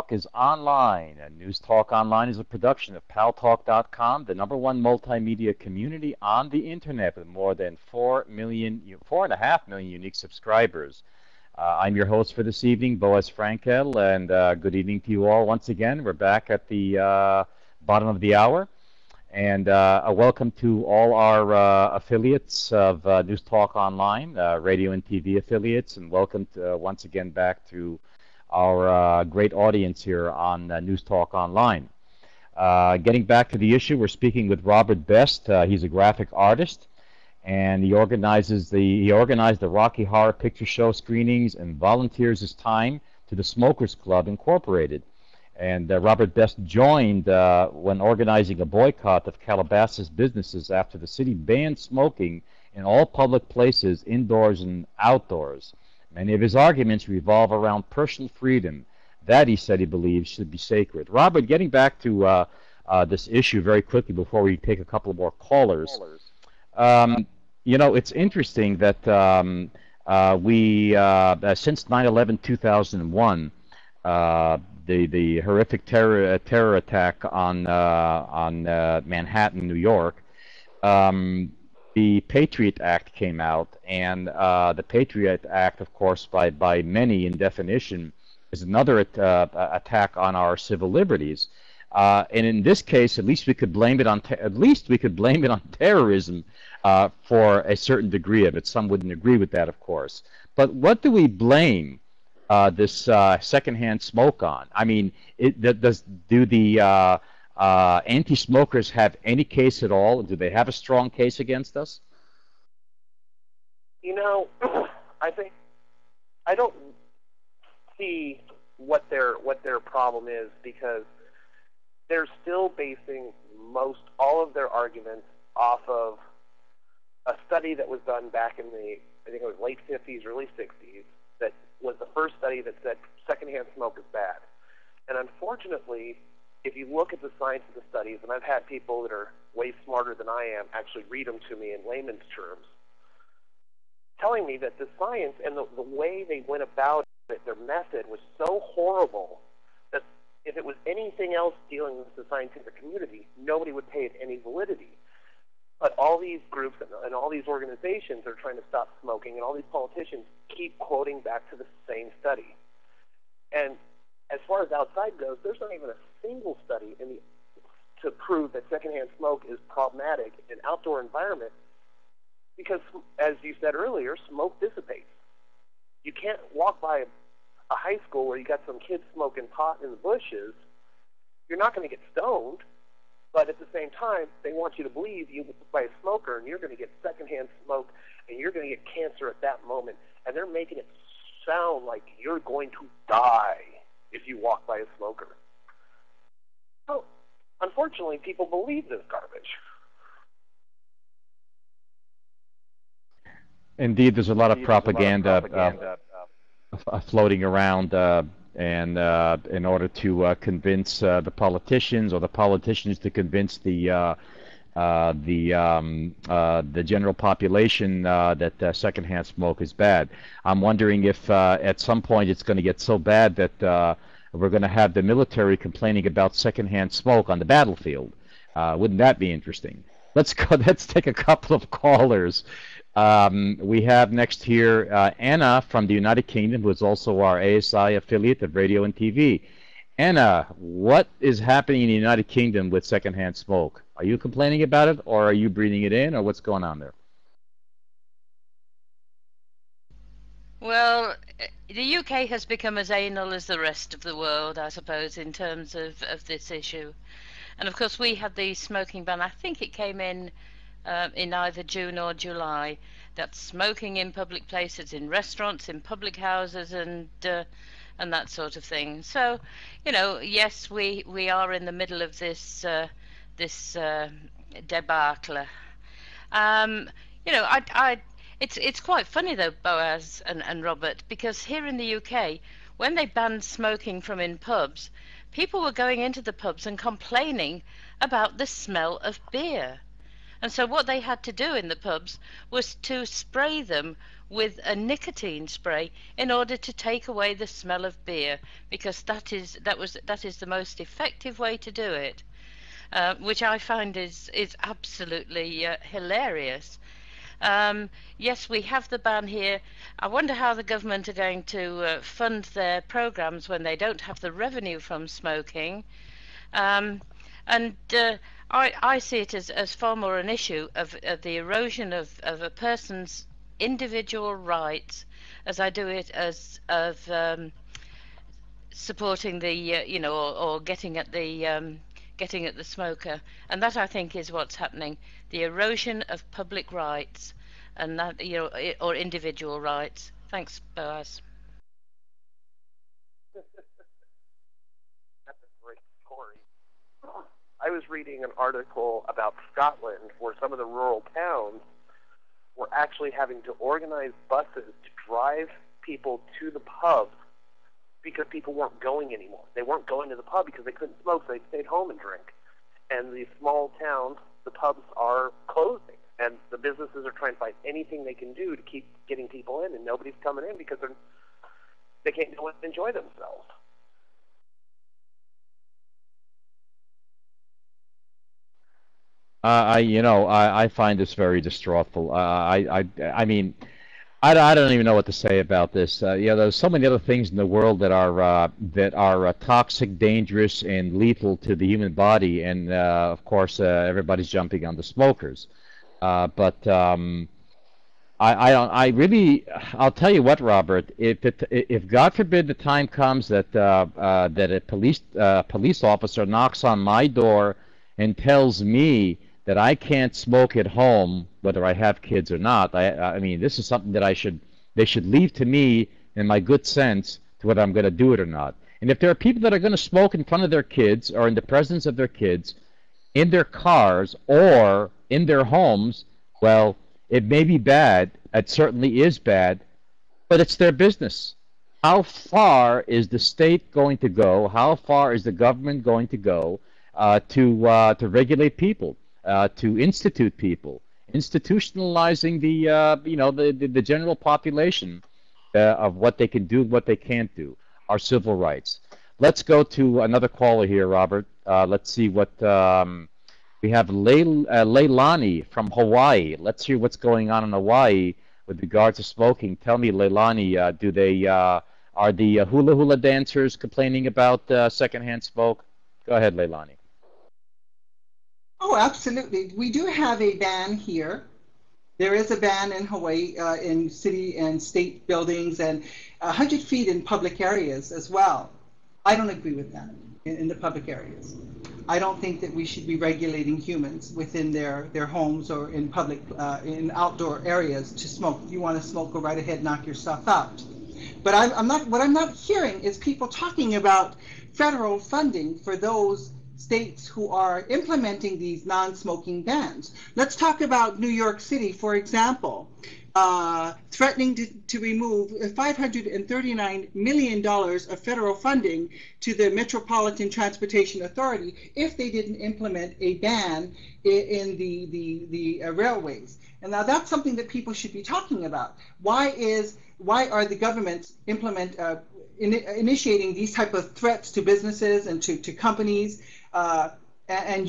Talk is online, and News Talk Online is a production of Paltalk.com, the #1 multimedia community on the internet with more than 4.5 million unique subscribers. I'm your host for this evening, Boaz Frankel, and good evening to you all once again. We're back at the bottom of the hour, and a welcome to all our affiliates of News Talk Online, radio and TV affiliates, and welcome to, once again back to our great audience here on News Talk Online. Getting back to the issue, we're speaking with Robert Best. He's a graphic artist, and he organized the Rocky Horror Picture Show screenings and volunteers his time to the Smokers Club Incorporated. And Robert Best joined when organizing a boycott of Calabasas businesses after the city banned smoking in all public places, indoors and outdoors. Many of his arguments revolve around personal freedom that he said he believes should be sacred. Robert, getting back to this issue very quickly before we take a couple more callers. You know, it's interesting that since 9/11/2001, the horrific terror attack on Manhattan, New York, the Patriot Act came out, and the Patriot Act, of course, by many in definition, is another attack on our civil liberties. And in this case, at least we could blame it on terrorism for a certain degree of it. Some wouldn't agree with that, of course. But what do we blame this secondhand smoke on? I mean, do the anti-smokers have any case at all? Do they have a strong case against us? You know, I don't see what their problem is, because they're still basing all of their arguments off of a study that was done back in the, I think it was late 50s, early 60s, that was the first study that said secondhand smoke is bad. And unfortunately, if you look at the science of the studies, and I've had people that are way smarter than I am actually read them to me in layman's terms, telling me that the science and the way they went about it, their method, was so horrible that if it was anything else dealing with the scientific community, nobody would pay it any validity. But all these groups and all these organizations are trying to stop smoking, and all these politicians keep quoting back to the same study. And as far as outside goes, there's not even a single study to prove that secondhand smoke is problematic in an outdoor environment, because, as you said earlier, smoke dissipates. You can't walk by a high school where you got some kids smoking pot in the bushes. You're not going to get stoned, but at the same time, they want you to believe you by a smoker, and you're going to get secondhand smoke, and you're going to get cancer at that moment. And they're making it sound like you're going to die if you walk by a smoker. So, unfortunately, people believe this garbage. Indeed, there's a lot of propaganda floating around, and in order to convince the politicians, or the politicians to convince the general population that secondhand smoke is bad. I'm wondering if at some point it's going to get so bad that we're going to have the military complaining about secondhand smoke on the battlefield. Wouldn't that be interesting? Let's go. Let's take a couple of callers. We have next here Anna from the United Kingdom, who is also our ASI affiliate of radio and TV. Anna, what is happening in the United Kingdom with secondhand smoke? Are you complaining about it, or are you breathing it in, or what's going on there? Well, the UK has become as anal as the rest of the world, I suppose, in terms of this issue. And of course, we had the smoking ban. I think it came in either June or July. That's smoking in public places, in restaurants, in public houses, and that sort of thing. So, you know, yes, we are in the middle of this debacle. You know, it's quite funny though, Boaz and Robert, because here in the UK, when they banned smoking from in pubs, people were going into the pubs and complaining about the smell of beer. And so what they had to do in the pubs was to spray them with a nicotine spray in order to take away the smell of beer, because that is the most effective way to do it, which I find is absolutely hilarious. Yes, we have the ban here. I wonder how the government are going to fund their programs when they don't have the revenue from smoking. And I see it as far more an issue of the erosion of a person's individual rights, as I do it as of supporting the or getting at the smoker. And that, I think, is what's happening: the erosion of public rights, and that, or individual rights. Thanks, Boaz. That's a great story. I was reading an article about Scotland where some of the rural towns were actually having to organize buses to drive people to the pubs because people weren't going anymore. They weren't going to the pub because they couldn't smoke, so they stayed home and drink. And these small towns, the pubs are closing, and the businesses are trying to find anything they can do to keep getting people in, and nobody's coming in because they can't go and enjoy themselves. I find this very distraughful. I mean, I don't even know what to say about this. There's so many other things in the world that are toxic, dangerous, and lethal to the human body, and of course, everybody's jumping on the smokers. But I don't. I'll tell you what, Robert. If God forbid the time comes that a police officer knocks on my door and tells me that I can't smoke at home, whether I have kids or not, I mean, this is something that they should leave to me and my good sense to whether I'm going to do it or not. And if there are people that are going to smoke in front of their kids or in the presence of their kids, in their cars or in their homes, well, it may be bad. It certainly is bad, but it's their business. How far is the state going to go? How far is the government going to go to regulate people, to institute people, institutionalizing the general population of what they can do, what they can't do, our civil rights. Let's go to another caller here, Robert. Let's see what we have. Leilani from Hawaii. Let's hear what's going on in Hawaii with regard to smoking. Tell me, Leilani, are the hula hula dancers complaining about secondhand smoke? Go ahead, Leilani. Oh, absolutely. We do have a ban here. There is a ban in Hawaii in city and state buildings and 100 feet in public areas as well. I don't agree with that in the public areas. I don't think that we should be regulating humans within their homes or in public, in outdoor areas to smoke. If you want to smoke, go right ahead, knock your stuff out. But what I'm not hearing is people talking about federal funding for those states who are implementing these non-smoking bans. Let's talk about New York City, for example, threatening to remove $539 million of federal funding to the Metropolitan Transportation Authority if they didn't implement a ban in the railways. And now that's something that people should be talking about. Why are the governments initiating these type of threats to businesses and to companies and